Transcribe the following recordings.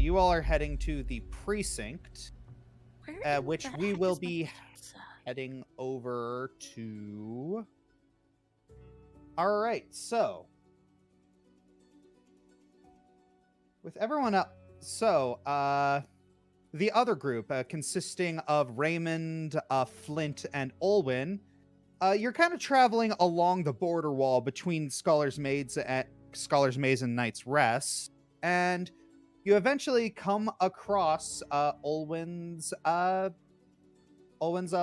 you all are heading to the precinct, which we will be heading over to. All right, so with everyone up, so the other group consisting of Raymond, Flint, and Olwyn, you're kind of traveling along the border wall between Scholar's Maze and Knight's Rest, and you eventually come across Olwyn's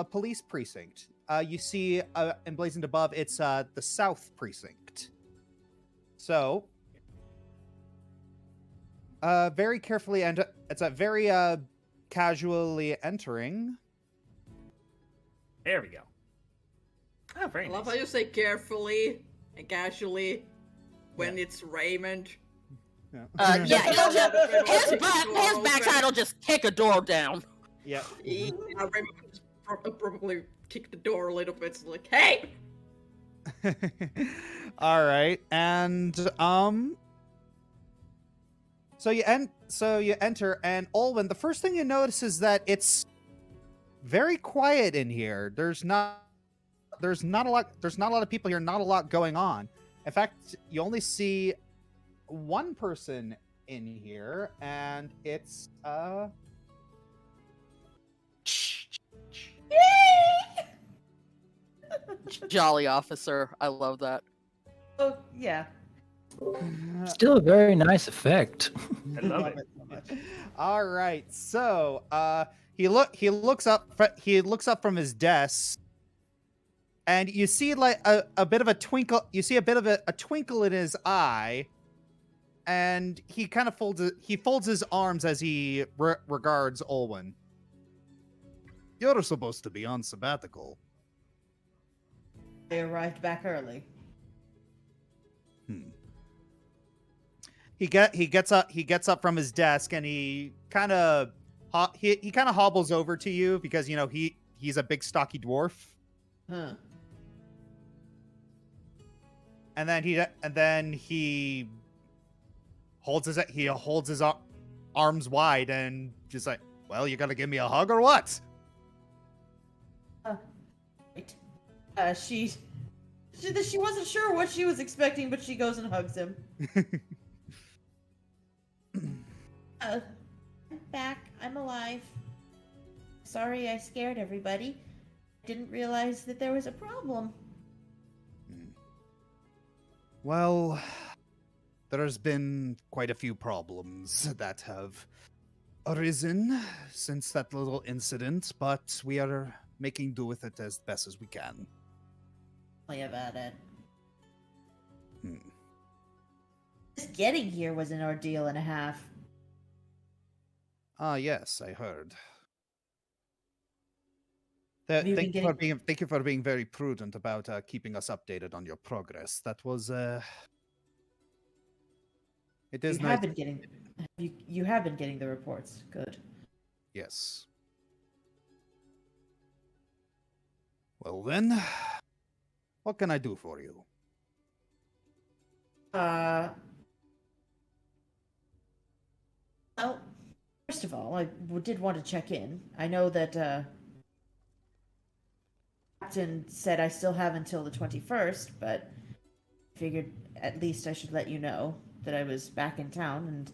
police precinct. You see emblazoned above, it's the South Precinct. So, very carefully, and it's a very casually entering. There we go. Oh, very I nice. love how you say carefully and casually when it's Raymond. Yeah, his backside will just kick a door down. Yeah. Raymond just probably kick the door a little bit. It's like, hey! All right, and so you enter, and Olwyn, the first thing you notice is that it's very quiet in here. There's not a lot of people here, not a lot going on. In fact, you only see one person in here, and it's Jolly officer. I love that. Oh, yeah. Still a very nice effect. I love it. All right, so he looks up from his desk, and you see like a bit of a twinkle. You see a bit of a twinkle in his eye, and he kind of folds his arms as he regards Olwyn. You're supposed to be on sabbatical. I arrived back early. He gets up from his desk, and he kind of hobbles over to you because he's a big stocky dwarf. Huh. And then he holds his arms wide and just like, well, you gotta give me a hug or what? Right. She wasn't sure what she was expecting, but she goes and hugs him. I'm back. I'm alive. Sorry I scared everybody. Didn't realize that there was a problem. Well, there's been quite a few problems that have arisen since that little incident, but we are making do with it as best as we can. Tell me about it. Just getting here was an ordeal and a half. Ah, yes, I heard. Have you been Thank you for being very prudent about keeping us updated on your progress. That was it is You nice. you have been getting the reports. Good. Yes. Well then, what can I do for you? Well, first of all, I did want to check in. I know that Captain said I still have until the 21st, but I figured at least I should let you know that I was back in town and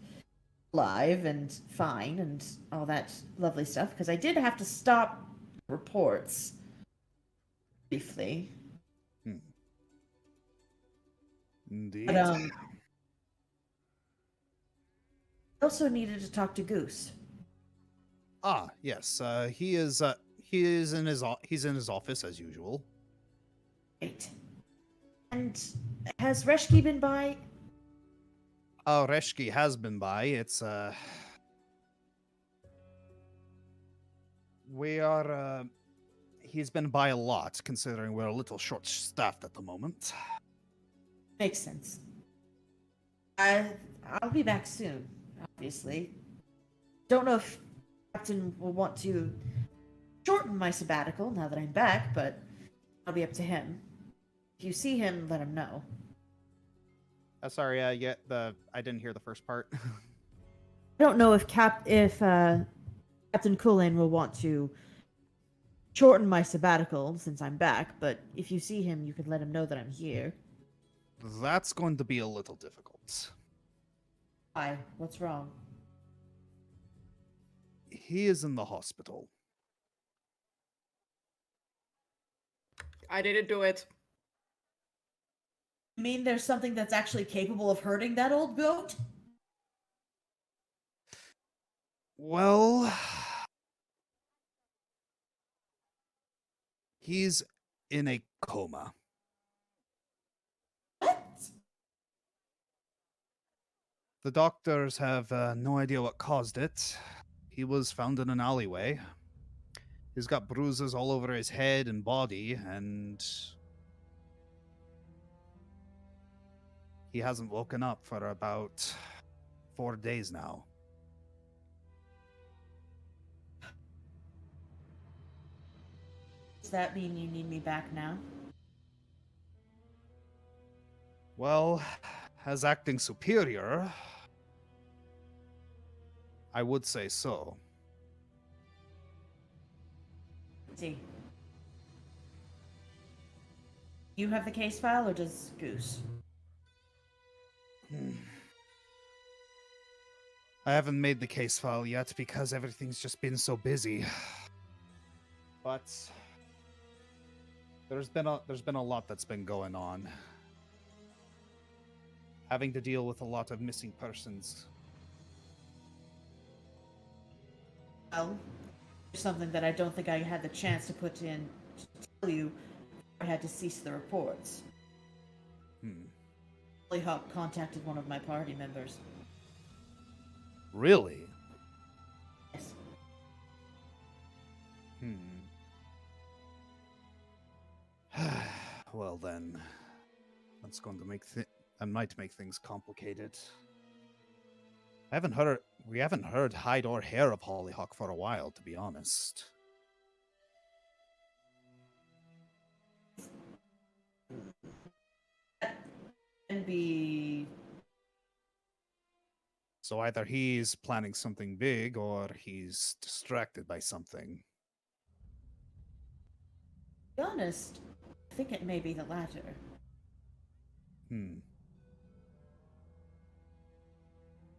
alive and fine and all that lovely stuff, because I did have to stop reports briefly. Indeed. But I also needed to talk to Goose. Ah, yes. He's in his office as usual. Right. And has Reshki been by? Oh, Reshki has been by. It's he's been by a lot, considering we're a little short-staffed at the moment. Makes sense. I'll be back soon, obviously. Don't know if Captain will want to shorten my sabbatical now that I'm back, but I'll be up to him. If you see him, let him know. Sorry, I didn't hear the first part. I don't know if Captain Cullen will want to shorten my sabbatical since I'm back, but if you see him, you could let him know that I'm here. That's going to be a little difficult. Why? What's wrong? He is in the hospital. I didn't do it. You mean there's something that's actually capable of hurting that old goat? Well, he's in a coma. What? The doctors have no idea what caused it. He was found in an alleyway. He's got bruises all over his head and body, and he hasn't woken up for about 4 days now. Does that mean you need me back now? Well, as acting superior, I would say so. See. You have the case file, or does Goose? I haven't made the case file yet because everything's just been so busy. But there's been a lot that's been going on. Having to deal with a lot of missing persons. Well, there's something that I don't think I had the chance to put in to tell you. I had to cease the reports. Hawk contacted one of my party members. Really? Yes. Well then, that's going to make that might make things complicated. We haven't heard hide or hair of Hollyhock for a while, to be honest. And be So either he's planning something big or he's distracted by something. to be honest, I think it may be the latter.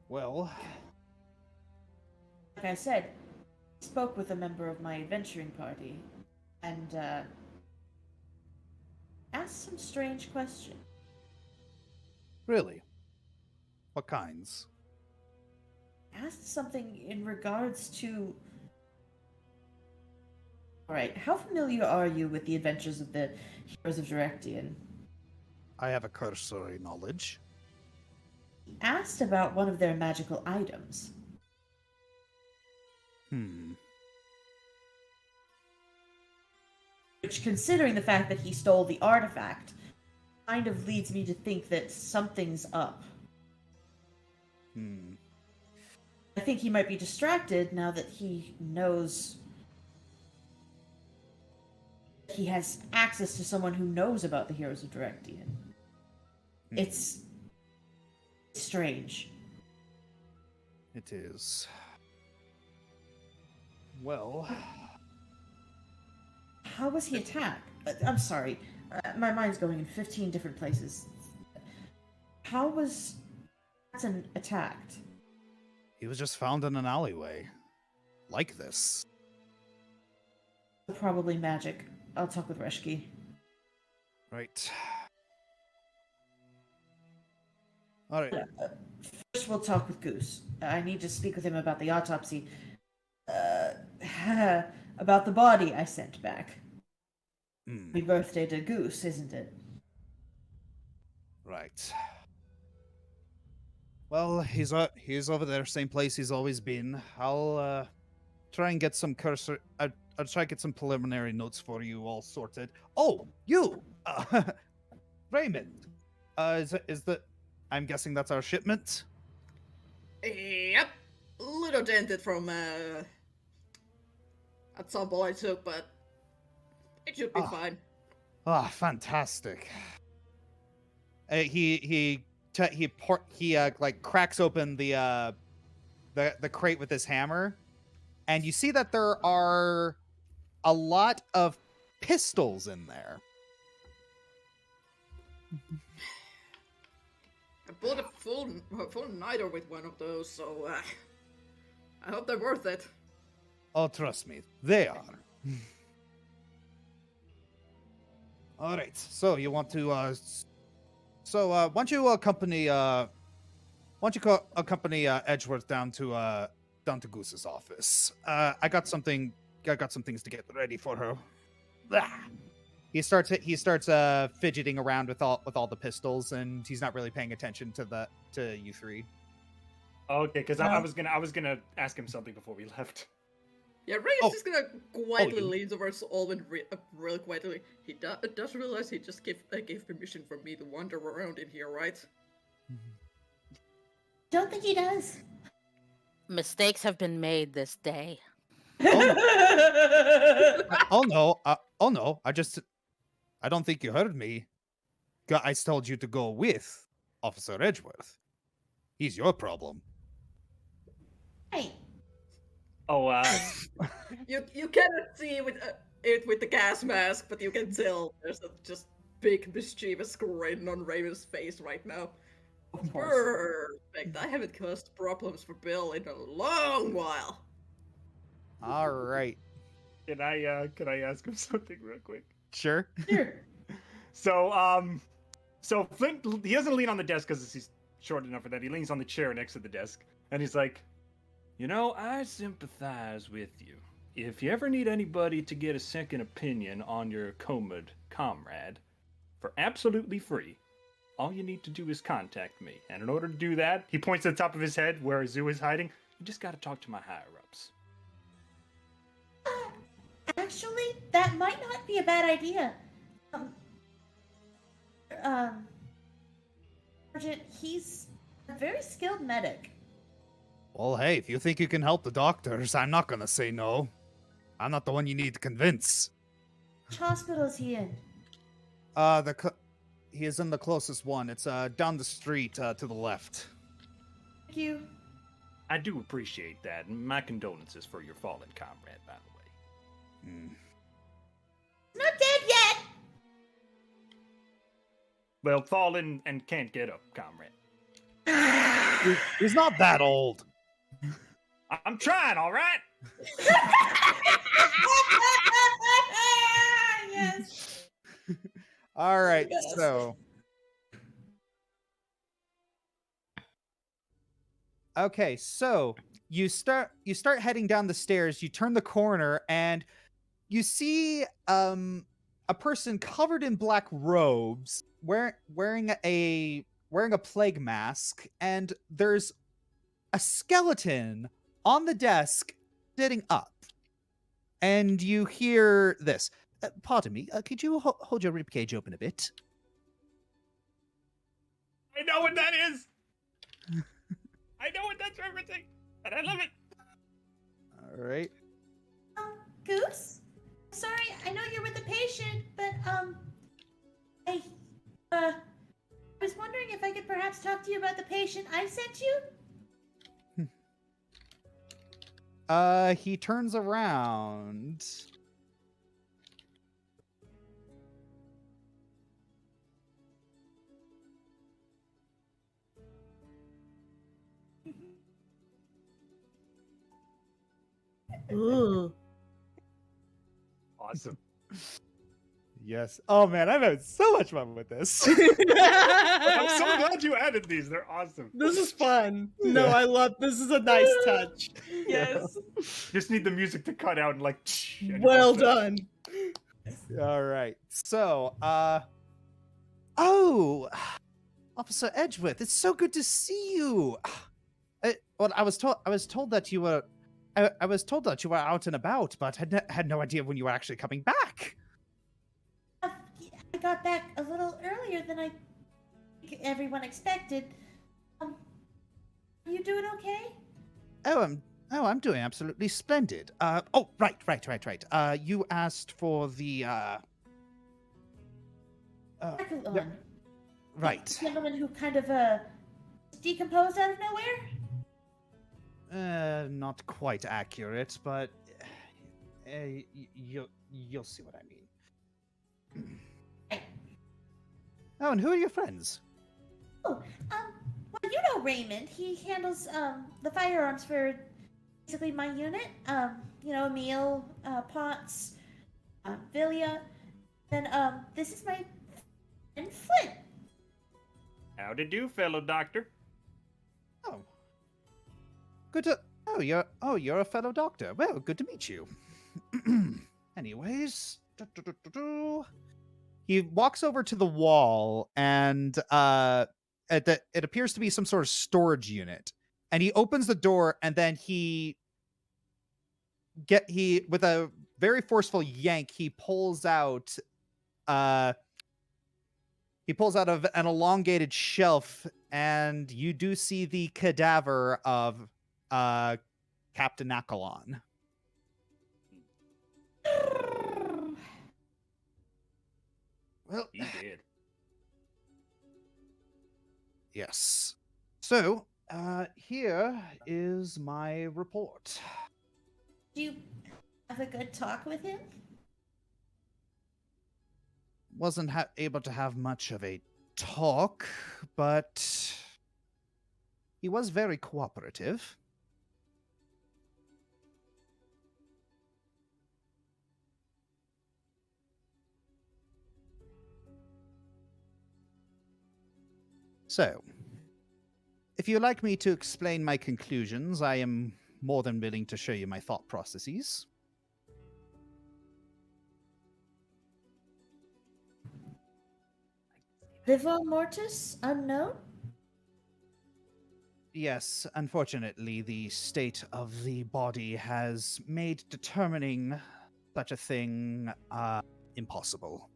Well, Like I said, I spoke with a member of my adventuring party and asked some strange questions. really? What kinds? Asked something in regards to. Alright, how familiar are you with the adventures of the Heroes of Directian? I have a cursory knowledge. Asked about one of their magical items. Which, considering the fact that he stole the artifact, kind of leads me to think that something's up. I think he might be distracted now that he knows he has access to someone who knows about the Heroes of Directian. It's strange. It is. Well, How was he attacked? I'm sorry. My mind's going in 15 different places. How was Hudson attacked? he was just found in an alleyway. Like this. Probably magic. I'll talk with Reshki. Right. Alright. First, we'll talk with Goose. I need to speak with him about the autopsy. About the body I sent back. Happy birthday to Goose, isn't it? Right. Well, he's over there, same place he's always been. I'll try and get some I'll try to get some preliminary notes for you all sorted. Oh, you, Raymond. I'm guessing that's our shipment. Yep. A little dented from at some point I took, but it should be fine. Ah, fantastic. He like cracks open the the crate with his hammer, and you see that there are a lot of pistols in there. I bought a full niter with one of those, so I hope they're worth it. Oh, trust me, they are. All right, so you want to why don't you accompany Edgeworth down to Goose's office. I got some things to get ready for her. Ah. He starts fidgeting around with all the pistols, and he's not really paying attention to you three. Okay, because I was gonna ask him something before we left. Yeah, Ray is just gonna quietly lean towards Alvin really quietly. He does realize he just gave permission for me to wander around in here, right? Don't think he does. Mistakes have been made this day. Oh no! I don't think you heard me. I told you to go with Officer Edgeworth. He's your problem. Hey, Oh, You cannot see it with the gas mask, but you can tell there's a just big mischievous grin on Raven's face right now. Perfect. I haven't caused problems for Bill in a long while. All right. can I ask him something real quick? Sure. sure. So Flint, he doesn't lean on the desk because he's short enough for that. He leans on the chair next to the desk, and he's like, "You know, I sympathize with you. If you ever need anybody to get a second opinion on your Comad comrade, for absolutely free, all you need to do is contact me. And in order to do that," he points to the top of his head where Zoo is hiding, "you just gotta talk to my higher-ups." Actually, that might not be a bad idea. Sergeant, he's a very skilled medic. Well, hey, if you think you can help the doctors, I'm not gonna say no. I'm not the one you need to convince. Which hospital is he in? He is in the closest one. It's down the street to the left. Thank you. I do appreciate that, and my condolences for your fallen comrade, by the way. Not dead yet. Well, fallen and can't get up, comrade. He's not that old. I'm trying, all right? Yes. All right, Yes. so. Okay, so you start heading down the stairs. You turn the corner, and you see a person covered in black robes, wearing a plague mask, and there's a skeleton on the desk sitting up. And you hear this. Pardon me, could you hold your ribcage open a bit? I know what that is! I know what that's referencing, and I love it! All right. Goose? Sorry, I know you're with the patient, but, I was wondering if I could perhaps talk to you about the patient I sent you? He turns around. Ooh. Awesome. Yes. Oh man, I've had so much fun with this. I'm so glad you added these. They're awesome. This is fun. No, Yeah. I love this. Is a nice touch. Yes. Just need the music to cut out and like. And Well you're all set. done. All right. So, oh, Officer Edgeworth, it's so good to see you. I was told that you were, I was told that you were out and about, but had no idea when you were actually coming back. I got back a little earlier than I think everyone expected. Are you doing okay? I'm doing absolutely splendid. Oh, right. You asked for the, Second one. right. The gentleman who kind of decomposed out of nowhere? Not quite accurate, but you'll see what I mean. Oh, and who are your friends? Oh, well, you know Raymond. He handles the firearms for basically my unit. Emil, Potts, Villia. Then this is my friend Flint. Howdy do, fellow doctor. Oh, good to. You're a fellow doctor. Well, good to meet you. Anyways, he walks over to the wall, and it appears to be some sort of storage unit. And he opens the door, and then he with a very forceful yank, he pulls out of an elongated shelf, and you do see the cadaver of Captain Akalon. Well, He did. yes. So, here is my report. Do you have a good talk with him? Wasn't able to have much of a talk, but he was very cooperative. So, if you'd like me to explain my conclusions, I am more than willing to show you my thought processes. Livor mortis unknown? Yes, unfortunately, the state of the body has made determining such a thing impossible.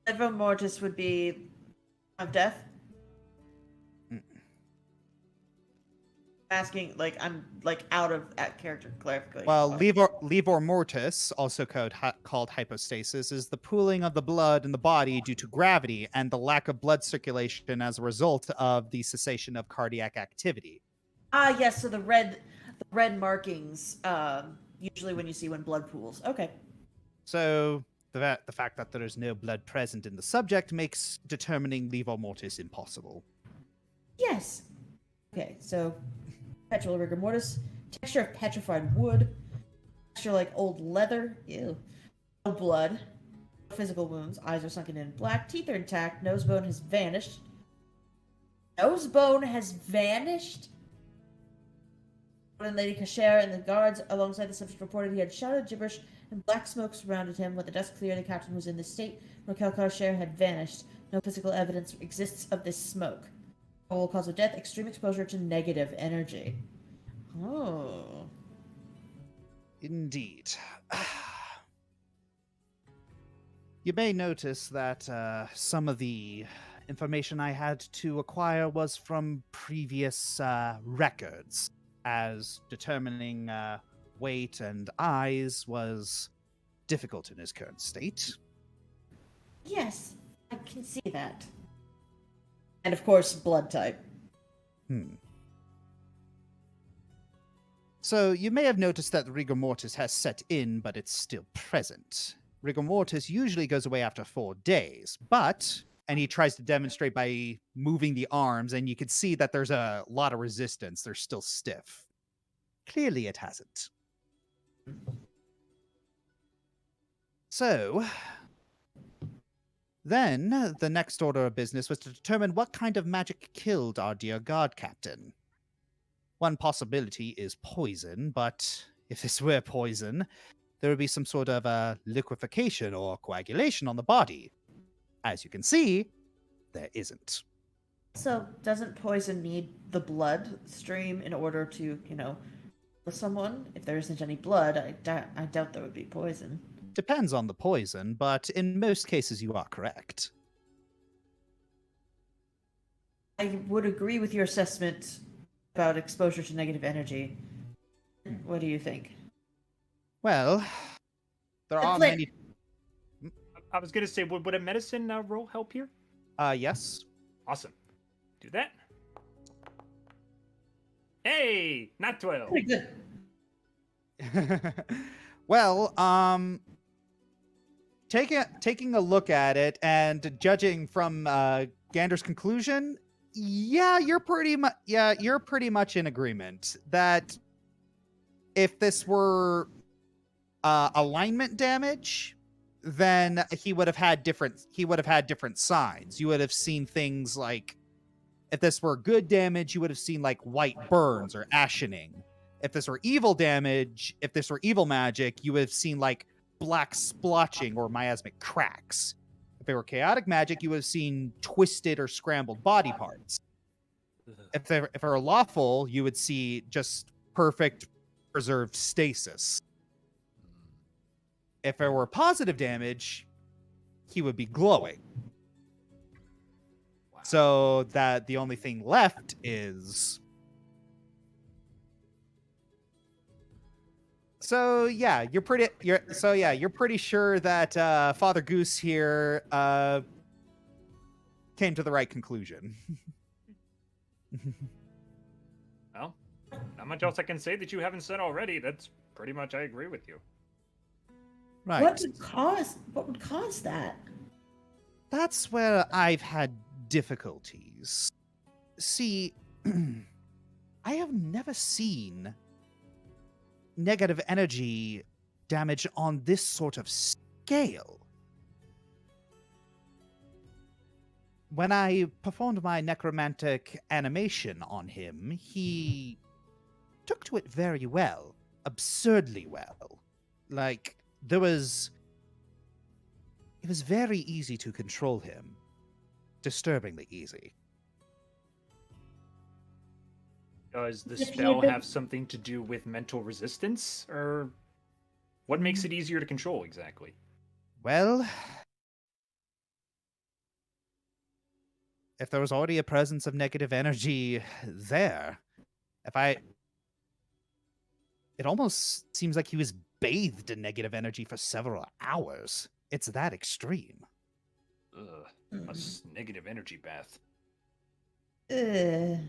Livor mortis would be of death? Asking, I'm out of that character clarification. Well, Livor mortis, also called hypostasis, is the pooling of the blood in the body due to gravity and the lack of blood circulation as a result of the cessation of cardiac activity. Ah, yes. So the red markings, usually when blood pools. Okay. So the fact that there is no blood present in the subject makes determining Livor mortis impossible. Yes. Okay. So perpetual rigor mortis, texture of petrified wood, texture like old leather. Ew. No blood. No physical wounds. Eyes are sunken in black. Teeth are intact. Nose bone has vanished. Nose bone has vanished? When Lady Kasher and the guards alongside the subject reported he had shouted gibberish and black smoke surrounded him. When the dust cleared, the captain was in this state. Raquel Kasher had vanished. No physical evidence exists of this smoke. Probable cause of death, extreme exposure to negative energy. Oh. Indeed. You may notice that some of the information I had to acquire was from previous records, as determining weight and eyes was difficult in his current state. Yes, I can see that. And of course, blood type. So you may have noticed that rigor mortis has set in, but it's still present. Rigor mortis usually goes away after 4 days, and he tries to demonstrate by moving the arms, and you can see that there's a lot of resistance. They're still stiff. Clearly it hasn't. So, then the next order of business was to determine what kind of magic killed our dear guard captain. One possibility is poison, but if this were poison, there would be some sort of liquefaction or coagulation on the body. As you can see, there isn't. So, doesn't poison need the blood stream in order to, kill someone? If there isn't any blood, I doubt there would be poison. Depends on the poison, but in most cases you are correct. I would agree with your assessment about exposure to negative energy. What do you think? Well, there are Flint. many... I was gonna say, would a medicine roll help here? Yes. Awesome. Do that. Hey, not 12. Pretty good. Well, taking a look at it and judging from Gander's conclusion, you're pretty much in agreement that if this were alignment damage, then he would have had different signs. You would have seen things like, if this were good damage, you would have seen like white burns or ashening. If this were evil damage, if this were evil magic, you would have seen like black splotching or miasmic cracks. If it were chaotic magic, you would have seen twisted or scrambled body parts. If it were lawful, you would see just perfect preserved stasis. If there were positive damage, he would be glowing. Wow. So that the only thing left is... So yeah, you're pretty sure that Father Goose here came to the right conclusion. Well, not much else I can say that you haven't said already. That's pretty much, I agree with you. Right. What would cause that? That's where I've had difficulties. See, I have never seen negative energy damage on this sort of scale. When I performed my necromantic animation on him, he took to it very well. Absurdly well. Like, it was very easy to control him. Disturbingly easy. Does the If he had spell been- have something to do with mental resistance? Or what makes it easier to control exactly? Well, if there was already a presence of negative energy there, it almost seems like he was bathed in negative energy for several hours. It's that extreme. Ugh, Mm-hmm. negative energy bath. Ugh.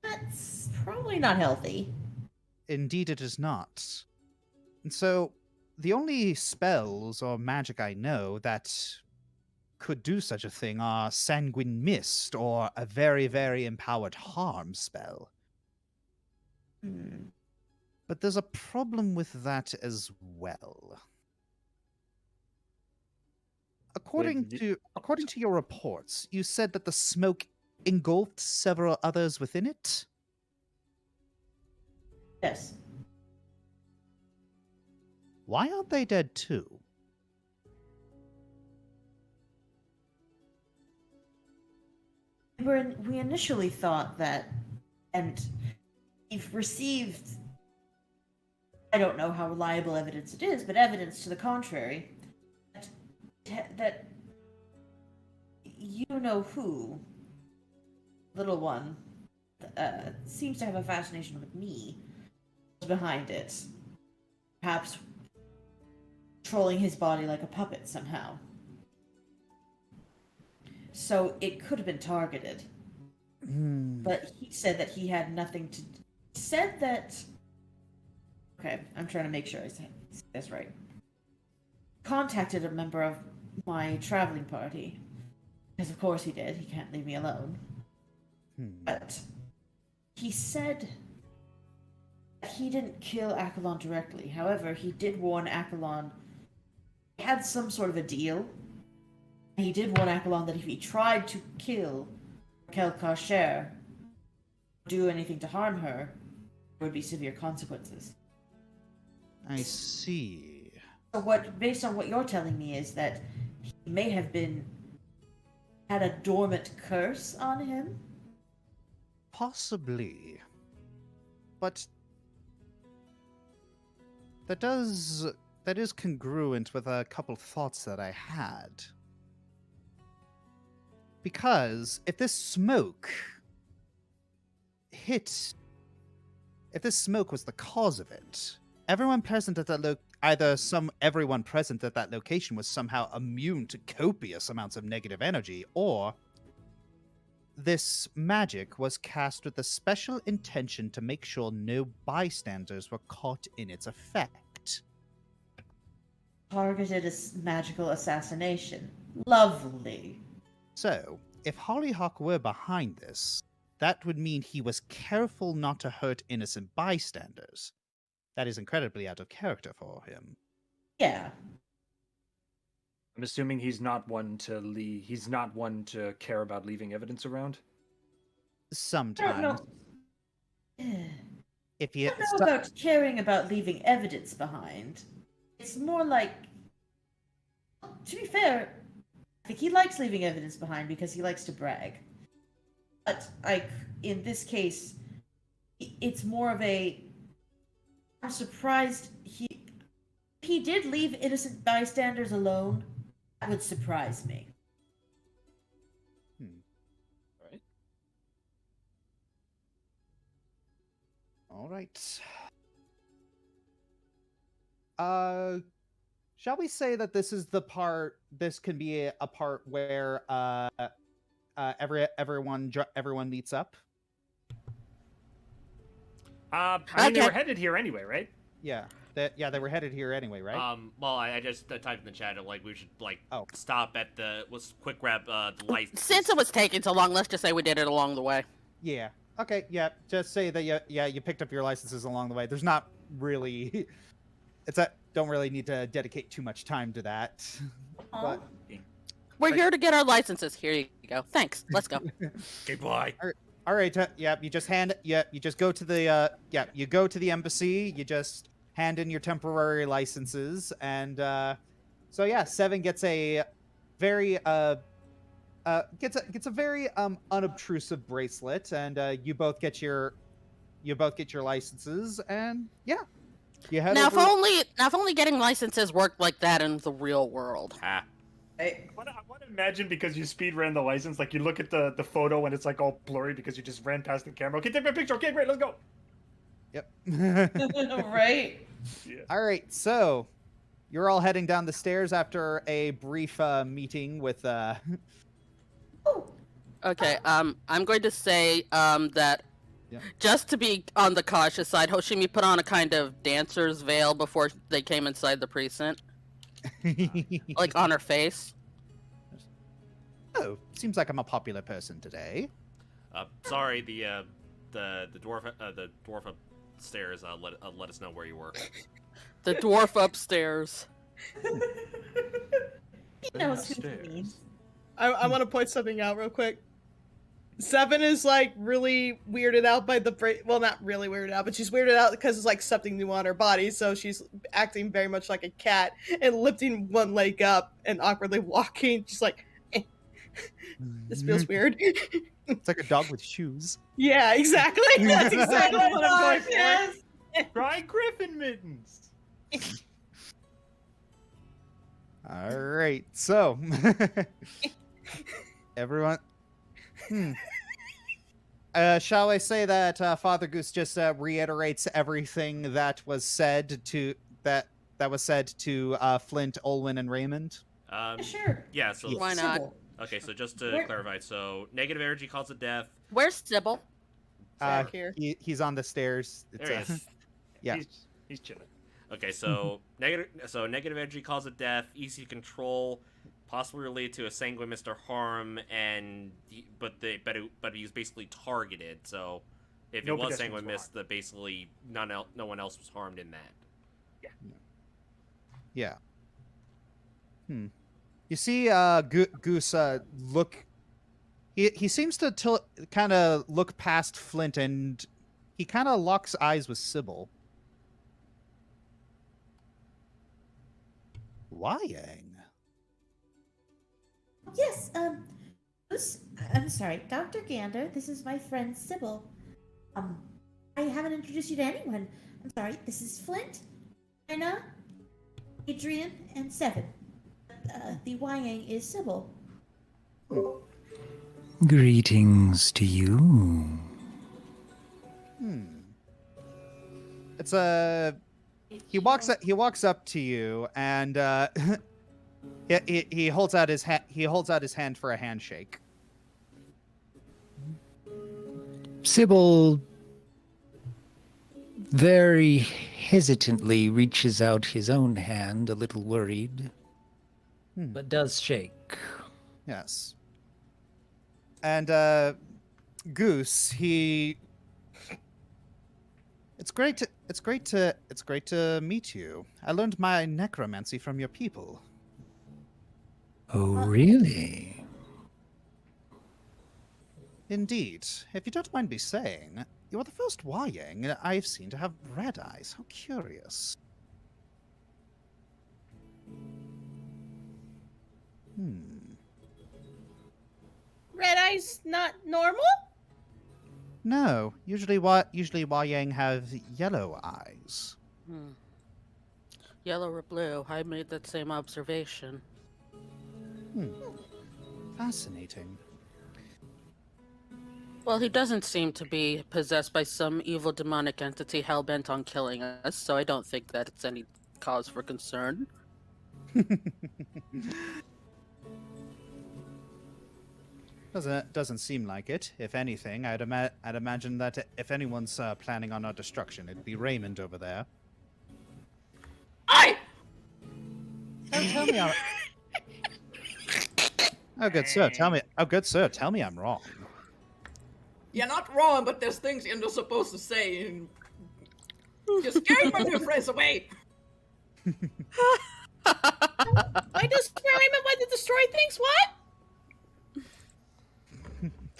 That's probably not healthy. Indeed, it is not. And so, the only spells or magic I know that could do such a thing are Sanguine Mist or a very, very empowered harm spell. Hmm. But there's a problem with that as well. According to your reports, you said that the smoke engulfed several others within it? Yes. Why aren't they dead too? We initially thought that, and we've received, I don't know how reliable evidence it is, but evidence to the contrary, that you know who, little one, seems to have a fascination with me, was behind it. Perhaps controlling his body like a puppet somehow. So it could have been targeted. But he said that he had nothing to... Said that... Okay, I'm trying to make sure I say this right. Contacted a member of my traveling party. Because of course he did. He can't leave me alone. But he said that he didn't kill Accolon directly. However, he did warn Accolon... He had some sort of a deal. He did warn Accolon that if he tried to kill Raquel Carcher, do anything to harm her, there would be severe consequences. I see. So based on what you're telling me, is that he may have had a dormant curse on him? Possibly. But that is congruent with a couple thoughts that I had. Because if this smoke was the cause of it, everyone present at that everyone present at that location was somehow immune to copious amounts of negative energy, or this magic was cast with the special intention to make sure no bystanders were caught in its effect. Targeted magical assassination. Lovely. So, if Hollyhock were behind this, that would mean he was careful not to hurt innocent bystanders. That is incredibly out of character for him. Yeah. I'm assuming he's not one to leave. He's not one to care about leaving evidence around. I don't Sometimes, know. if he I don't know about caring about leaving evidence behind. It's more like, to be fair, I think he likes leaving evidence behind because he likes to brag. But, like, in this case, it's more of a, I'm surprised he did leave innocent bystanders alone. That would surprise me. Right. All right. Shall we say that this is the part? This can be a part where everyone meets up. I mean, they Okay. were headed here anyway, right? Yeah. They were headed here anyway, right? Well, I just typed in the chat like we should Oh. stop at let's quick grab the lights. Since it was taking so long, let's just say we did it along the way. Yeah. Okay. Yeah. Just say that. You picked up your licenses along the way. There's not really. Don't really need to dedicate too much time to that. But We're Right. here to get our licenses. Here you go. Thanks. Let's go. Okay, bye. all right. You just you just go to the. You go to the embassy. You just hand in your temporary licenses, and so yeah, Seven gets a very gets a very unobtrusive bracelet, and you both get your licenses, and yeah, you head Now, over. if only getting licenses worked like that in the real world. Ah. Hey, I want to imagine because you speed ran the license, like you look at the photo and it's like all blurry because you just ran past the camera. Okay, take my picture. Okay, great, let's go. Yep. Right? Yeah. All right, so you're all heading down the stairs after a brief meeting with. Okay. I'm going to say that Yeah. just to be on the cautious side, Hoshimi put on a kind of dancer's veil before they came inside the precinct, like on her face. Oh, seems like I'm a popular person today. Sorry, the dwarf upstairs let us know where you were. The dwarf upstairs. He knows who he Upstairs. means. I want to point something out real quick. Seven is like really weirded out by the well, not really weirded out, but she's weirded out because it's like something new on her body. So she's acting very much like a cat and lifting one leg up and awkwardly walking. She's like, eh. This feels weird. It's like a dog with shoes. Yeah, exactly. That's exactly what I'm going for. Yes. Try Griffin mittens. All right, so everyone. Shall I say that Father Goose just reiterates everything that was said to Flint, Olwyn, and Raymond? Sure. Yeah. So Why not? Sybil. okay. So just to Where- clarify, so negative energy causes death. Where's Sybil? Back here. He's on the stairs. It's, There he is. Yeah. He's chilling. Okay, so negative energy causes death, easy to control, possibly related to a sanguine Mr. Harm, but he was basically targeted. So if No it was pedestrians sanguine were mist, basically no one else was harmed in that. Yeah. You see, Goose look. He seems to kind of look past Flint, and he kind of locks eyes with Sybil. Wayang. Yes, I'm sorry, Dr. Gander, this is my friend Sybil. I haven't introduced you to anyone. I'm sorry, this is Flint, Anna, Adrian, and Seven. The Wayang is Sybil. Greetings to you. It's a. He walks up to you, and he holds out his hand for a handshake. Sybil very hesitantly reaches out his own hand, a little worried, but does shake. Yes. And Goose, it's great to meet you. I learned my necromancy from your people. Oh, really? Indeed. If you don't mind me saying, you are the first Wayang I've seen to have red eyes. How curious. Red eyes not normal? No, usually Wayang have yellow eyes. Yellow or blue? I made that same observation. Fascinating. Well, he doesn't seem to be possessed by some evil demonic entity hell-bent on killing us, so I don't think that it's any cause for concern. Doesn't seem like it. If anything, I'd imagine that if anyone's planning on our destruction, it'd be Raymond over there. I. Oh, tell me I'm... Oh, good sir, tell me I'm wrong. You're not wrong, but there's things you're not supposed to say. And you're scaring my new friends away. Why does Raymond want to destroy things? What?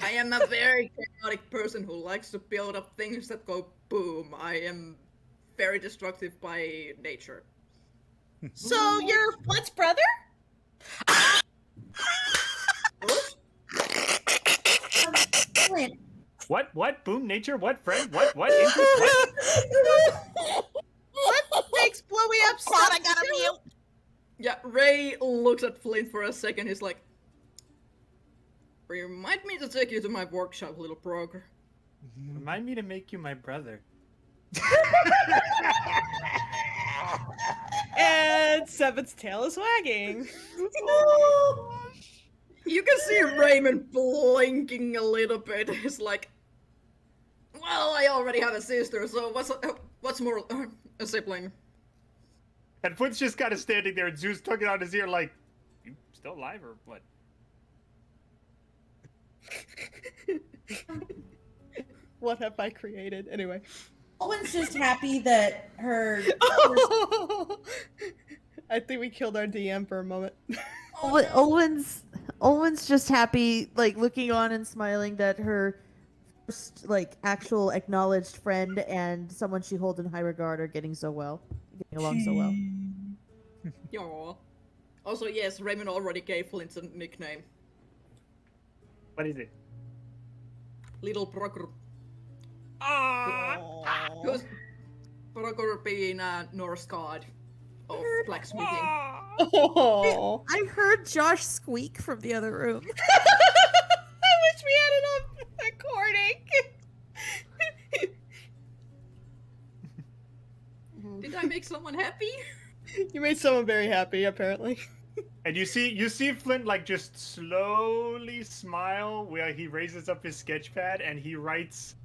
I am a very chaotic person who likes to build up things that go boom. I am very destructive by nature. So you're Flint's brother? Flint, What? Boom, nature? What, friend? What? Interest? What? What makes blowing up stuff? I gotta mute. Yeah, Ray looks at Flint for a second. He's like, remind me to take you to my workshop, little broker. Remind me to make you my brother. And Seven's tail is wagging. You can see Raymond blinking a little bit. He's like, well, I already have a sister, so what's more, a sibling? And Foot's just kind of standing there, and Zeus tugging on his ear like, you still alive or what? What have I created? Anyway. Owen's just happy that her. I think we killed our DM for a moment. Owen's just happy, like looking on and smiling that her first, like, actual acknowledged friend and someone she holds in high regard are getting along so well. Yaw. Also, yes, Raymond already gave Flint a nickname. What is it? Little broker. Aww. Because broker being a Norse god of blacksmithing. Oh. I heard Josh squeak from the other room. I wish we had it on recording. Did I make someone happy? You made someone very happy, apparently. And you see Flint like just slowly smile where he raises up his sketch pad and he writes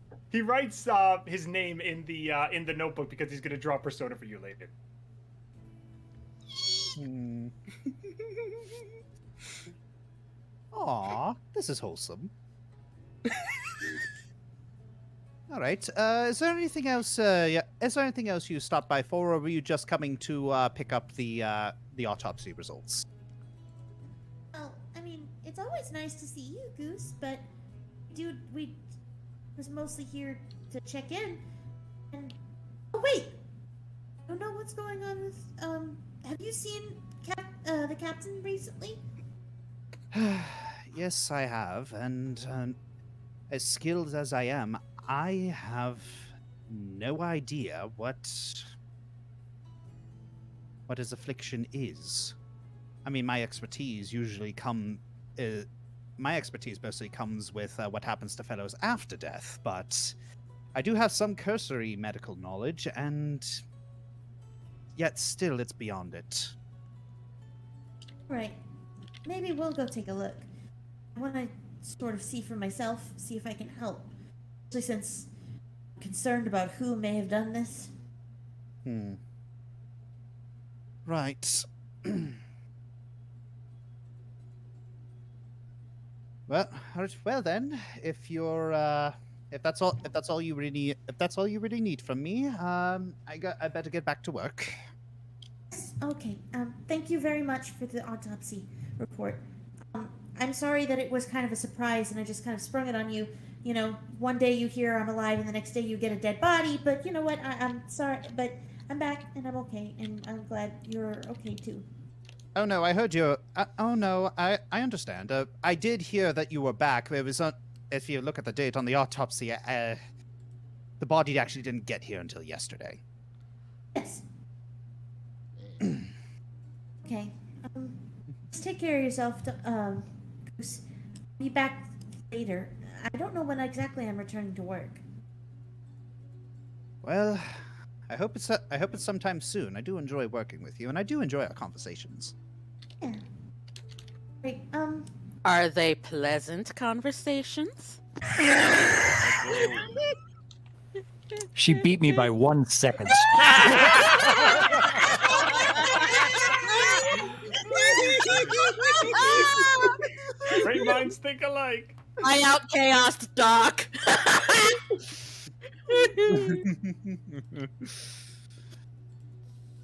his name in the notebook because he's gonna draw Persona for you later. Aw, this is wholesome. All right. Is there anything else? Is there anything else you stopped by for, or were you just coming to pick up the autopsy results? Well, I mean, it's always nice to see you, Goose, but we was mostly here to check in. And oh wait, I don't know what's going on with have you seen the captain recently? Yes, I have, and as skilled as I am, I have no idea what his affliction is. I mean, my expertise mostly comes with what happens to fellows after death, but I do have some cursory medical knowledge, and yet still it's beyond it. Right. Maybe we'll go take a look. I want to sort of see for myself, see if I can help. especially since I'm concerned about who may have done this. Right. Well, well then, if that's all you really need from me, I better get back to work. Yes, okay. Thank you very much for the autopsy report. I'm sorry that it was kind of a surprise and I just kind of sprung it on you. You know, one day you hear I'm alive and the next day you get a dead body, but you know what? I'm sorry, but I'm back and I'm okay, and I'm glad you're okay too. Oh no, I heard you. Oh no, I understand. I did hear that you were back. It was if you look at the date on the autopsy, the body actually didn't get here until yesterday. Yes. Okay. Just take care of yourself. Goose. Be back later. I don't know when exactly I'm returning to work. Well, I hope it's sometime soon. I do enjoy working with you, and I do enjoy our conversations. Yeah. Wait, Are they pleasant conversations? She beat me by 1 second. Great minds think alike. I out chaosed Doc.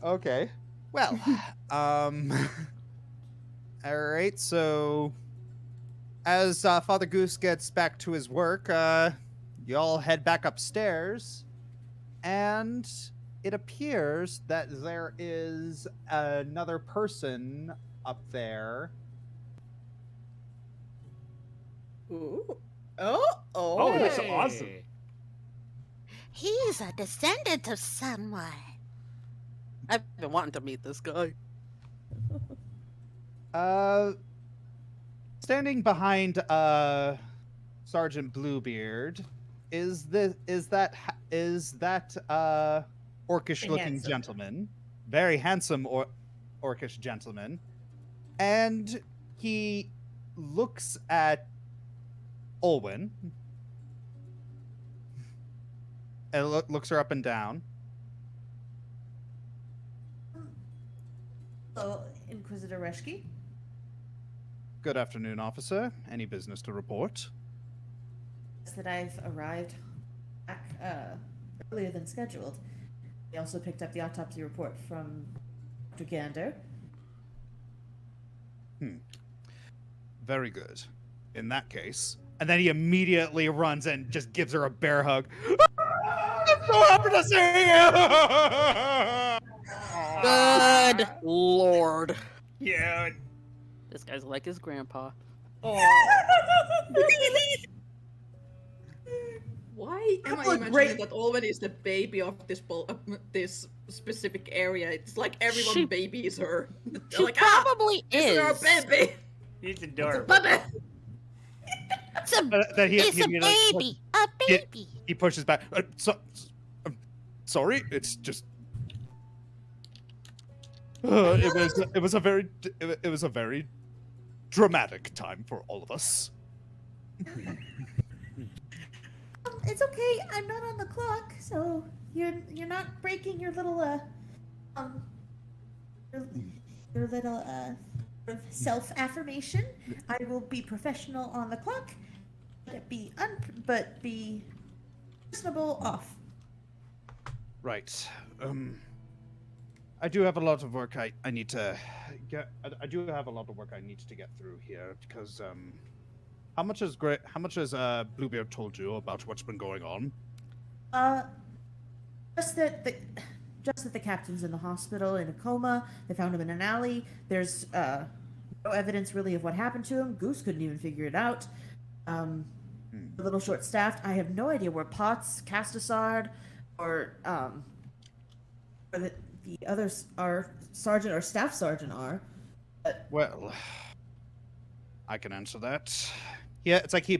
Okay. Well, all right. So, as Father Goose gets back to his work, you all head back upstairs, and it appears that there is another person up there. Ooh. Oh, that's awesome. He's a descendant of someone. I've been wanting to meet this guy. Standing behind Sergeant Bluebeard is that orcish-looking handsome. gentleman, very handsome orcish gentleman, and he looks at Olwen and looks her up and down. Hello, Inquisitor Reschke. Good afternoon, officer. Any business to report? That I've arrived back earlier than scheduled. We also picked up the autopsy report from Dr. Gander. Very good. In that case. And then he immediately runs and just gives her a bear hug. I'm so happy to see you! Good lord. Yeah. This guy's like his grandpa. Why am I Look, imagining great. that Olwen is the baby of this specific area? It's like everyone She- babies her. She Like, probably this is our is. baby. He's It's a adorable. baby. It's a, Then it's a immediately- baby. A baby. He pushes back. Sorry, it's just. It was a very dramatic time for all of us. It's okay. I'm not on the clock, so you're not breaking your little your little self affirmation. I will be professional on the clock, but be reasonable off. Right. I do have a lot of work I need to get. I do have a lot of work I need to get through here because how much has Bluebeard told you about what's been going on? Just that the captain's in the hospital in a coma. They found him in an alley. There's no evidence really of what happened to him. Goose couldn't even figure it out. A little short-staffed. I have no idea where Potts, Castasard, or the others are sergeant or staff sergeant are. Well, I can answer that. Yeah, it's like he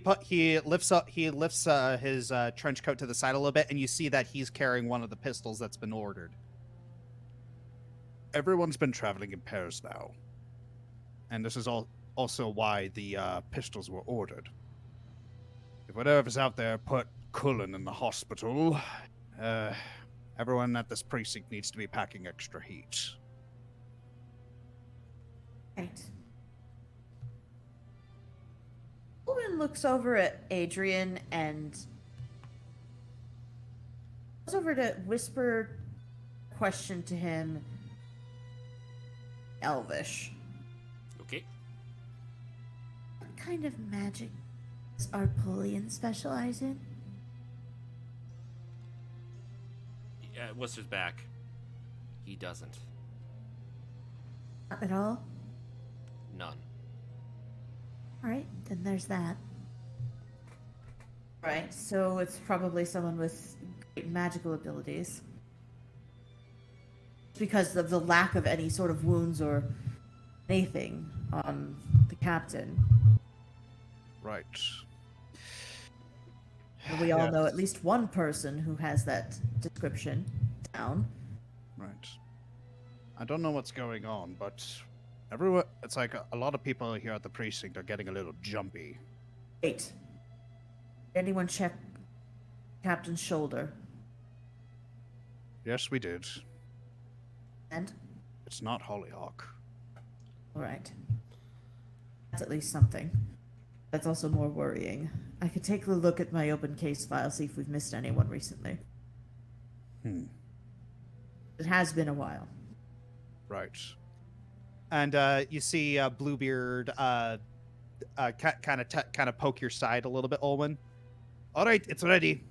lifts his trench coat to the side a little bit, and you see that he's carrying one of the pistols that's been ordered. Everyone's been traveling in pairs now, and this is also why the pistols were ordered. If whatever's out there put Cullen in the hospital. Everyone at this precinct needs to be packing extra heat. Right. Owen looks over at Adrian and goes over to whisper a question to him. Elvish. Okay. What kind of magic does Arpolian specialize in? Worcester's back. He doesn't. Not at all? None. Alright, then there's that. Right, so it's probably someone with great magical abilities. Because of the lack of any sort of wounds or anything on the captain. Right. And we all know Yes. at least one person who has that description down. Right. I don't know what's going on, but everyone, it's like a lot of people here at the precinct are getting a little jumpy. Wait. Did anyone check Captain's shoulder? Yes, we did. And? It's not Hollyhock. Alright. That's at least something. That's also more worrying. I could take a look at my open case file, see if we've missed anyone recently. It has been a while. Right. And you see Bluebeard kind of poke your side a little bit, Olwen. All right, it's ready.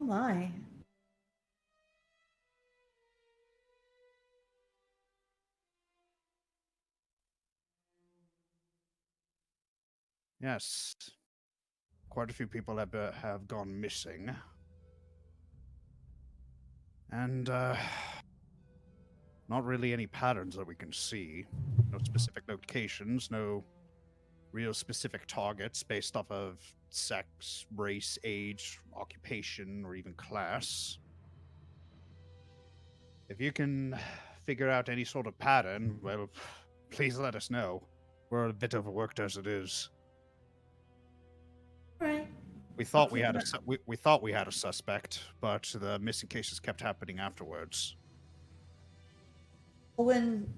Oh my. Yes. Quite a few people have gone missing. And not really any patterns that we can see. No specific locations, no real specific targets based off of sex, race, age, occupation, or even class. If you can figure out any sort of pattern, well, please let us know. We're a bit overworked as it is. Right. We thought we had we thought we had a suspect, but the missing cases kept happening afterwards. Owen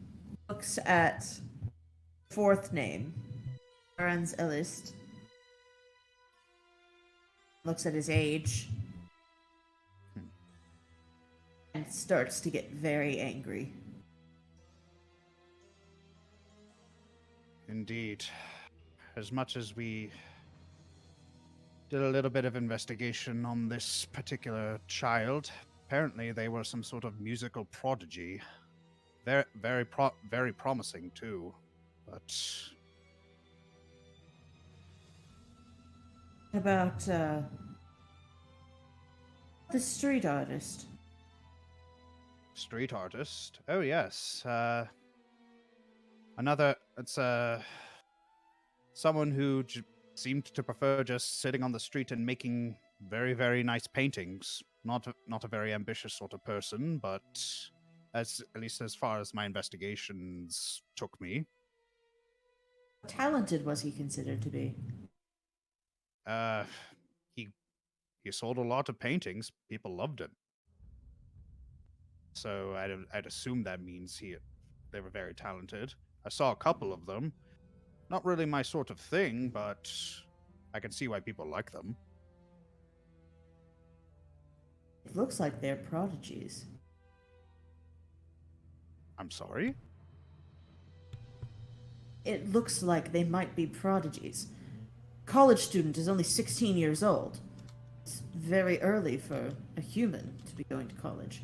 looks at fourth name, Franz Ellist. Looks at his age. And starts to get very angry. Indeed. As much as we did a little bit of investigation on this particular child, apparently they were some sort of musical prodigy. Very promising too, but About the street artist. street artist. Oh yes, it's someone who seemed to prefer just sitting on the street and making very nice paintings. Not a very ambitious sort of person, but at least as far as my investigations took me. How talented was he considered to be? He sold a lot of paintings. People loved it. So I'd assume that means they were very talented. I saw a couple of them. Not really my sort of thing, but I can see why people like them. It looks like they're prodigies. I'm sorry? It looks like they might be prodigies. College student is only 16 years old. It's very early for a human to be going to college.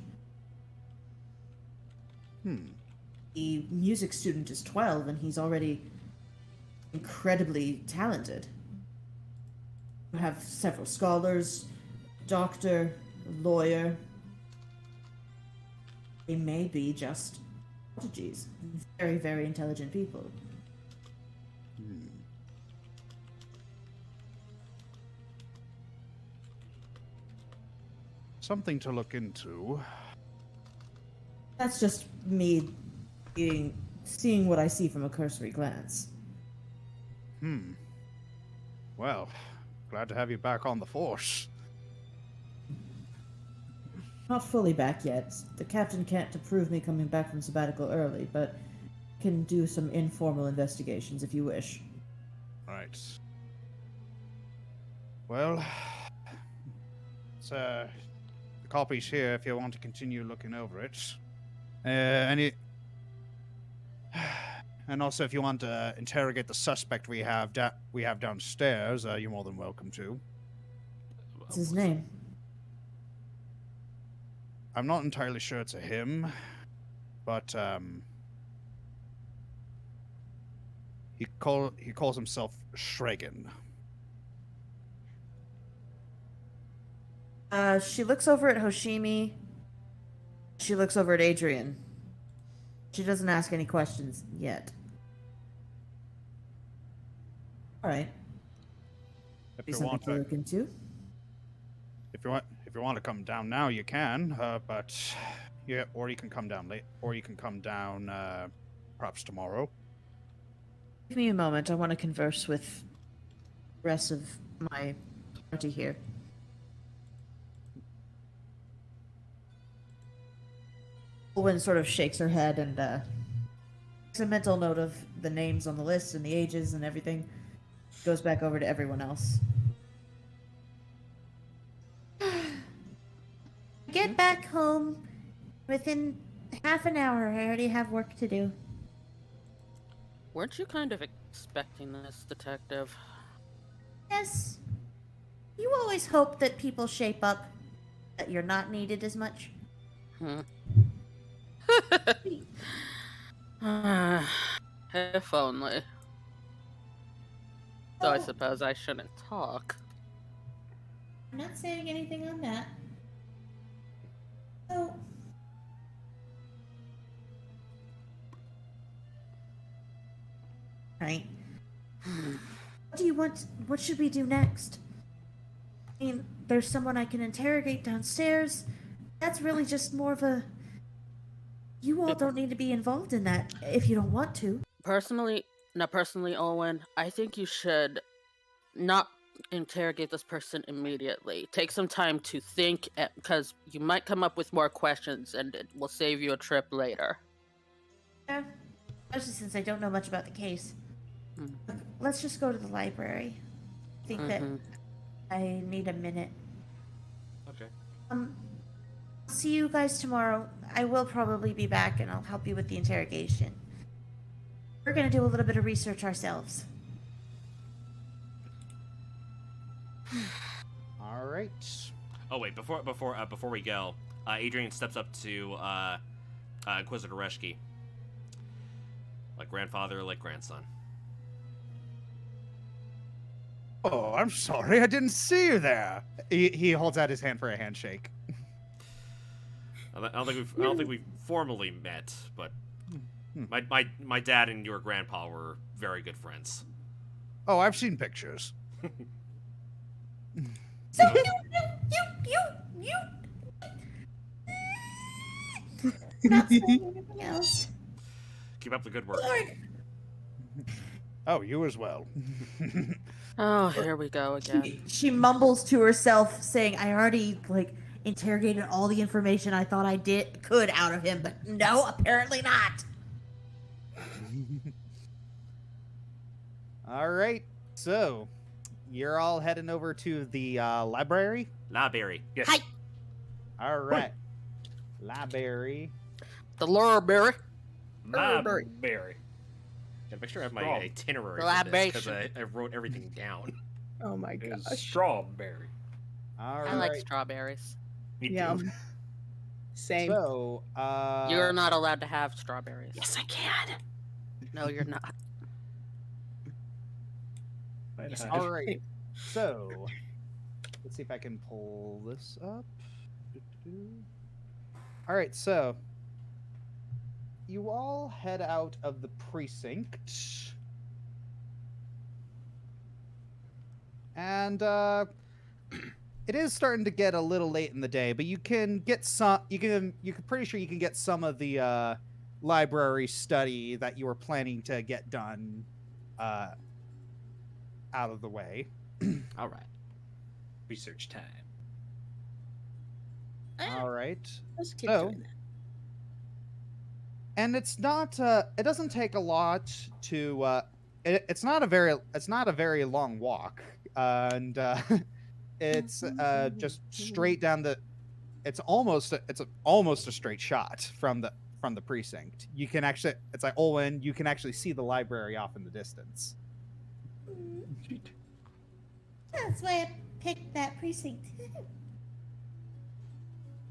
The music student is 12 and he's already incredibly talented. You have several scholars, doctor, lawyer. They may be just prodigies. Very intelligent people. Something to look into. That's just me seeing what I see from a cursory glance. Well, glad to have you back on the force. Not fully back yet. The captain can't approve me coming back from sabbatical early, but can do some informal investigations if you wish. Right. Well, it's the copy's here if you want to continue looking over it. And also if you want to interrogate the suspect we have downstairs, you're more than welcome to. What's his name? I'm not entirely sure it's a him, but he calls himself Shregan. She looks over at Hoshimi. She looks over at Adrian. She doesn't ask any questions yet. All right. If Be you something want to to, look into. if you want to come down now, you can. But yeah, or you can come down late, or you can come down perhaps tomorrow. Give me a moment. I want to converse with the rest of my party here. Olwen sort of shakes her head and makes a mental note of the names on the list and the ages and everything. Goes back over to everyone else. Get back home within half an hour. I already have work to do. Weren't you kind of expecting this, Detective? Yes. You always hope that people shape up, that you're not needed as much. If only. Though I suppose I shouldn't talk. I'm not saying anything on that. So, right. What do you want? What should we do next? I mean, there's someone I can interrogate downstairs. That's really just more of a... You all don't need to be involved in that if you don't want to. Personally, Owen, I think you should not interrogate this person immediately. Take some time to think, because you might come up with more questions and it will save you a trip later. Yeah, especially since I don't know much about the case. Let's just go to the library. I think that I need a minute. Okay. See you guys tomorrow. I will probably be back and I'll help you with the interrogation. We're gonna do a little bit of research ourselves. All right. Oh wait, before we go, Adrian steps up to Inquisitor Reshki. Like grandfather, like grandson. Oh, I'm sorry, I didn't see you there. He holds out his hand for a handshake. I don't think we've formally met, but my dad and your grandpa were very good friends. Oh, I've seen pictures. So you not saying anything else. Keep up the good work. Lord. Oh, you as well. Oh, here we go again. She mumbles to herself, saying, I already, interrogated all the information I thought I could out of him, but no, apparently not. All right, so you're all heading over to the library? Library. Yes. Hi. All right. Library. The library. Library. Gotta make sure I have my Straw. itinerary because Libation. I wrote everything down. Oh my Is gosh. strawberry. All I right. like strawberries. Me too. Yum. Same. So, You're not allowed to have strawberries. Yes, I can. No, you're not. all right. So, let's see if I can pull this up. All right, so you all head out of the precinct. And it is starting to get a little late in the day, but you can get some you're pretty sure you can get some of the library study that you were planning to get done out of the way. All right. Research time. All right. Let's keep So- doing that. And it's not. It doesn't take a lot to. It's not a very long walk, and it's just straight down the. It's almost a straight shot from the precinct. You can actually. It's like Olwen. You can actually see the library off in the distance. That's why I picked that precinct.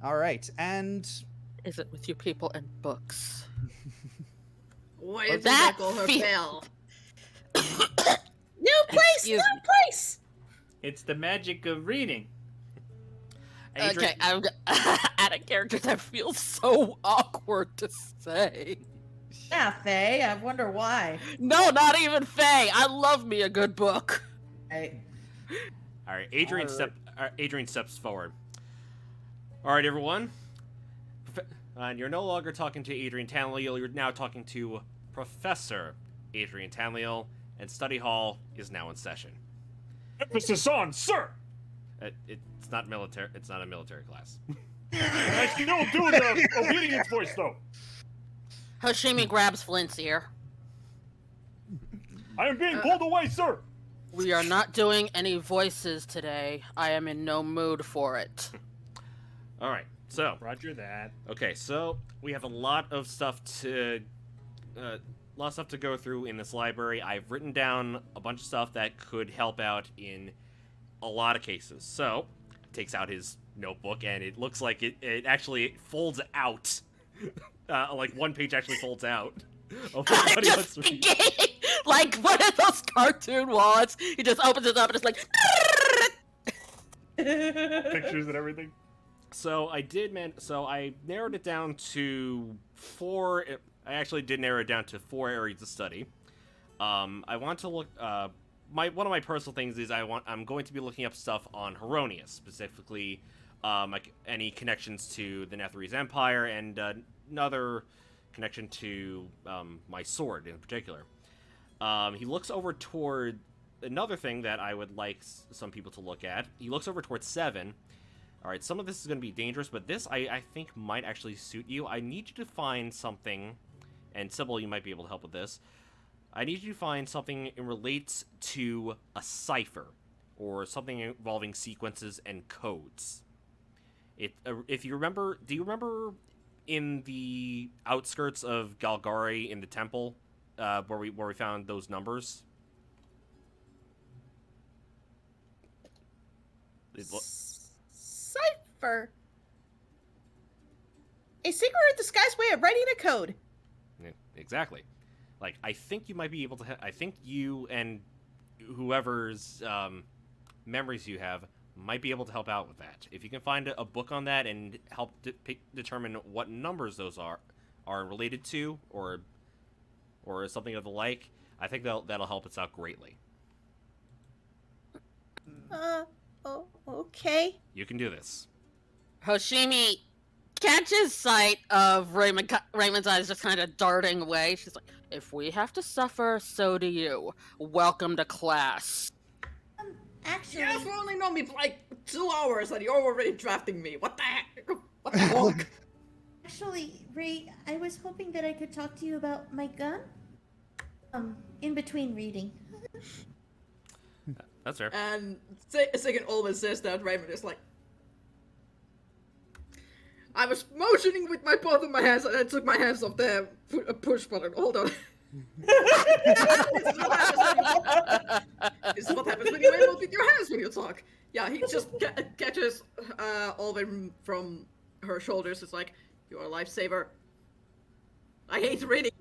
All right, and Is it with you people and books? Why Well, did that that call her fe- Belle? New place, Excuse new me. place. It's the magic of reading. Okay, I'm out of character. That feels so awkward to say. Yeah, Faye. I wonder why. No, not even Faye. I love me a good book. Right. All right, Adrian steps forward. All right, everyone. And you're no longer talking to Adrian Tanleal. You're now talking to Professor Adrian Tanleal, and study hall is now in session. Emphasis on, sir. It's not military. It's not a military class. I still do the obedience voice though. Hoshimi grabs Flint's ear. I am being pulled away, sir. We are not doing any voices today. I am in no mood for it. All right. So, Roger that. okay, so we have a lot of stuff to go through in this library. I've written down a bunch of stuff that could help out in a lot of cases. So, takes out his notebook, and it looks like it actually folds out. Like one page actually folds out. Of what he wants to read. Like one of those cartoon wallets. He just opens it up and it's like. Pictures and everything. So I narrowed it down to 4. I actually did narrow it down to 4 areas of study. I want to look. One of my personal things is I'm going to be looking up stuff on Heronius, specifically, like any connections to the Netherese Empire and another connection to my sword in particular. He looks over toward another thing that I would like some people to look at. He looks over toward 7. All right, some of this is going to be dangerous, but this I think might actually suit you. I need you to find something, and Sybil, you might be able to help with this. I need you to find something that relates to a cipher, or something involving sequences and codes. If you remember, do you remember in the outskirts of Galgari in the temple, where we found those numbers? Cipher. A secret or disguised way of writing a code. Yeah, exactly. Like, I think you might be able to. I think you and whoever's memories you have might be able to help out with that. If you can find a book on that and help determine what numbers those are related to, or something of the like, I think that'll help us out greatly. Oh, okay. You can do this. Hoshimi catches sight of Raymond's eyes just kind of darting away. She's like, if we have to suffer, so do you. Welcome to class. Actually, You guys have only known me for like 2 hours and you're already drafting me. What the heck? What the fuck? actually, Ray, I was hoping that I could talk to you about my gun. In between reading. That's fair. And Sigurd always says that. Raymond is like, I was motioning with both of my hands and I took my hands off the push button. Hold on. This is what happens when you able with your hands when you talk. Yeah, he just catches Alvin from her shoulders. It's like, you're a lifesaver. I hate reading.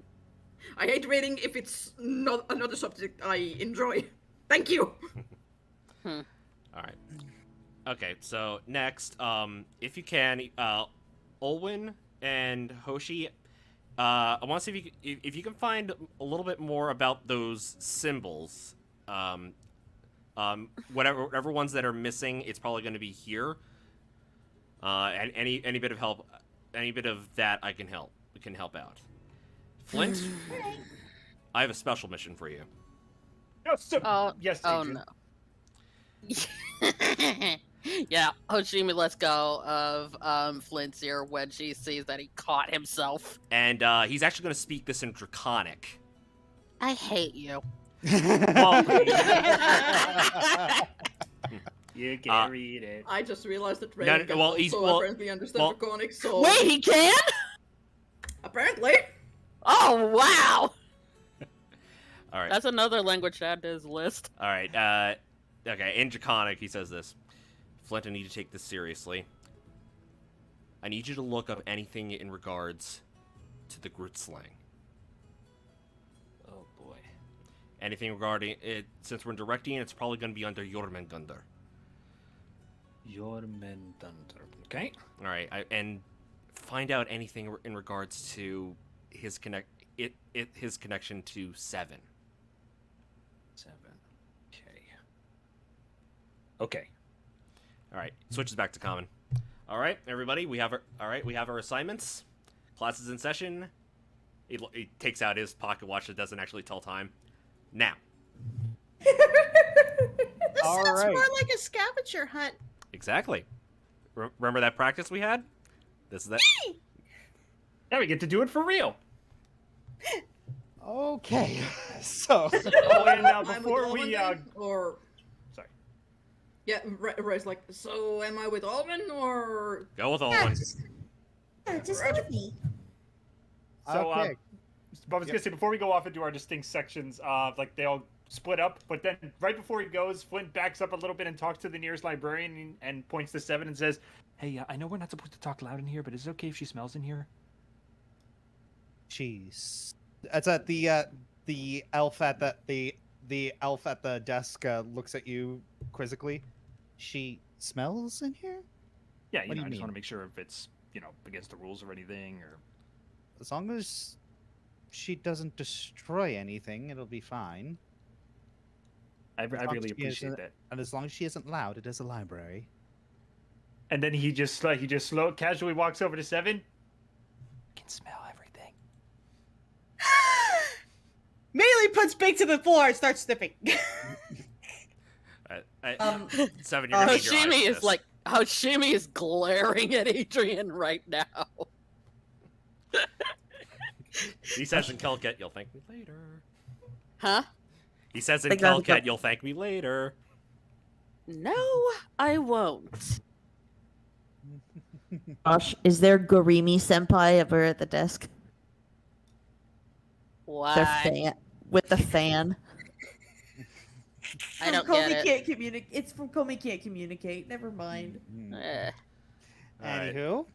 I hate reading if it's not another subject I enjoy. Thank you. All right. Okay, so next, if you can, Olwen and Hoshi, I want to see if you can find a little bit more about those symbols. Whatever ones that are missing, it's probably going to be here. And any bit of help, any bit of that can help out. Flint, I have a special mission for you. No, so, Oh, yes, oh Adrian. no. Yeah, Hoshimi lets go of Flint's ear when she sees that he caught himself. And he's actually going to speak this in Draconic. I hate you. Well, You can read it. I just realized that No, Ray no, well, he's- well, apparently understands well- Draconic, so Wait, he can? apparently. Oh, wow! all right. That's another language to add to his list. All right. Okay, in Draconic, he says this. Flint, I need to take this seriously. I need you to look up anything in regards to the Groot slang. Oh boy. Anything regarding it, since we're directing, it's probably going to be under Jormungandr. Jormungandr. Okay. All right, and find out anything in regards to his his connection to Seven. 7. Okay. All right, switches back to common. All right, everybody, we have our assignments. Class is in session. He takes out his pocket watch that doesn't actually tell time. Now. This All sounds right. more like a scavenger hunt. Exactly. Remember that practice we had? This is that. Now we get to do it for real. Okay. So Oh, and Am I before with we Alvin then, or sorry. yeah, Ray's like, so am I with Alvin or Go with all Yeah, one. just give me. So, okay. but I was gonna say before we go off into our distinct sections, like they all split up. But then right before he goes, Flint backs up a little bit and talks to the nearest librarian and points to Seven and says, "Hey, I know we're not supposed to talk loud in here, but is it okay if she smells in here?" Jeez. That's at the elf at the elf at the desk looks at you quizzically. She smells in here? Yeah, you What do know, you I just mean? want to make sure if it's against the rules or anything, or As long as she doesn't destroy anything, it'll be fine. I As long really as she appreciate isn't- that. And as long as she isn't loud, it is a library. And then he just slow casually walks over to Seven. Can smell everything. Melee puts Big to the floor and starts sniffing. Seven, you're gonna need your eyes Hoshimi for is this. like, Hoshimi is glaring at Adrian right now. He says in Kelket, "You'll thank me later." Huh? He says in Like that, Kelket, "You'll thank me later." No, I won't. Gosh, is there Gorimi senpai ever at the desk? Why? Their fan with the fan. I don't From get Komi it. can't communicate. It's from Komi can't communicate. Never mind. Mm. Eh. All right. Anywho,